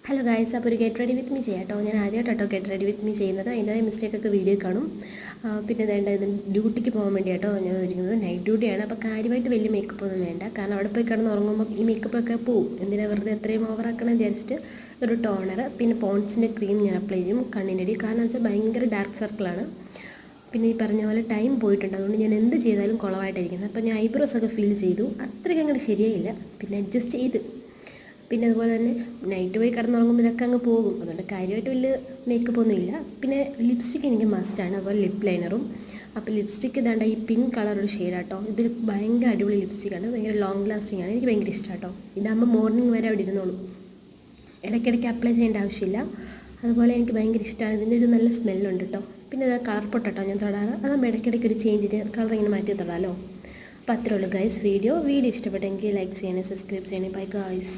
Hello guys, അപ്പോൾ ഒരു get ready with me ചെയ്യാം കേട്ടോ. ഞാൻ ആദ്യമായിട്ടോ ഗെറ്റ് റെഡി വിത്ത് മീ ചെയ്യുന്നത്. അതിൻ്റെ മിസ്റ്റേക്കൊക്കെ വീഡിയോ കാണും. പിന്നെ വേണ്ട ഇത് ഡ്യൂട്ടിക്ക് പോകാൻ വേണ്ടി കേട്ടോ ഞാൻ ഒരുങ്ങുന്നത്. നൈറ്റ് ഡ്യൂട്ടിയാണ്. അപ്പോൾ കാര്യമായിട്ട് വലിയ മേക്കപ്പ് ഒന്നും വേണ്ട, കാരണം അവിടെ പോയി കിടന്ന് ഉറങ്ങുമ്പോൾ ഈ മേക്കപ്പൊക്കെ പോവും. എന്തിനാ വെറുതെ എത്രയും ഓവറാക്കണം വിചാരിച്ചിട്ട് ഒരു ടോണർ, പിന്നെ പോൺസിൻ്റെ ക്രീം ഞാൻ അപ്ലൈ ചെയ്യും കണ്ണിൻ്റെ അടി. കാരണം വെച്ചാൽ ഭയങ്കര ഡാർക്ക് സർക്കിളാണ്. പിന്നെ ഈ പറഞ്ഞ പോലെ ടൈം പോയിട്ടുണ്ട്, അതുകൊണ്ട് ഞാൻ എന്ത് ചെയ്താലും കുളമായിട്ടായിരിക്കുന്നത്. അപ്പോൾ ഞാൻ ഐബ്രോസൊക്കെ ഫിൽ ചെയ്തു, അത്രയ്ക്ക് അങ്ങോട്ട് ശരിയായില്ല, പിന്നെ അഡ്ജസ്റ്റ് ചെയ്തു. പിന്നെ അതുപോലെ തന്നെ നൈറ്റ് പോയി കിടന്നുറങ്ങുമ്പോൾ ഇതൊക്കെ അങ്ങ് പോകും, അതുകൊണ്ട് കാര്യമായിട്ട് വലിയ മേക്കപ്പ് ഒന്നും ഇല്ല. പിന്നെ ലിപ്സ്റ്റിക്ക് എനിക്ക് മസ്റ്റാണ്, അതുപോലെ ലിപ്പ് ലൈനറും. അപ്പോൾ ലിപ്സ്റ്റിക്ക് ഇതാണ്ട് ഈ പിങ്ക് കളർ ഒരു ഷെയ്ഡാട്ടോ. ഇതിൽ ഭയങ്കര അടിപൊളി ലിപ്സ്റ്റിക്കാണ്, ഭയങ്കര ലോങ് ലാസ്റ്റിംഗ് ആണ്, എനിക്ക് ഭയങ്കര ഇഷ്ടമാട്ടോ. ഇതാകുമ്പോൾ മോർണിംഗ് വരെ അവിടെ ഇരുന്നോളൂ, ഇടയ്ക്കിടയ്ക്ക് അപ്ലൈ ചെയ്യേണ്ട ആവശ്യമില്ല. അതുപോലെ എനിക്ക് ഭയങ്കര ഇഷ്ടമാണ്, ഇതിൻ്റെ ഒരു നല്ല സ്മെല്ലുണ്ട് കേട്ടോ. പിന്നെ ഇത് കളർ പൊട്ടോ ഞാൻ തൊടാറ്, അതാകുമ്പോൾ ഇടയ്ക്കിടയ്ക്ക് ഒരു ചേഞ്ചിന് കളർ ഇങ്ങനെ മാറ്റി തൊടാമല്ലോ. അപ്പോൾ അത്രേ ഉള്ളൂ ഗൈസ്. വീഡിയോ ഇഷ്ടപ്പെട്ടെങ്കിൽ ലൈക്ക് ചെയ്യണേ, സബ്സ്ക്രൈബ് ചെയ്യണേ. Bye guys.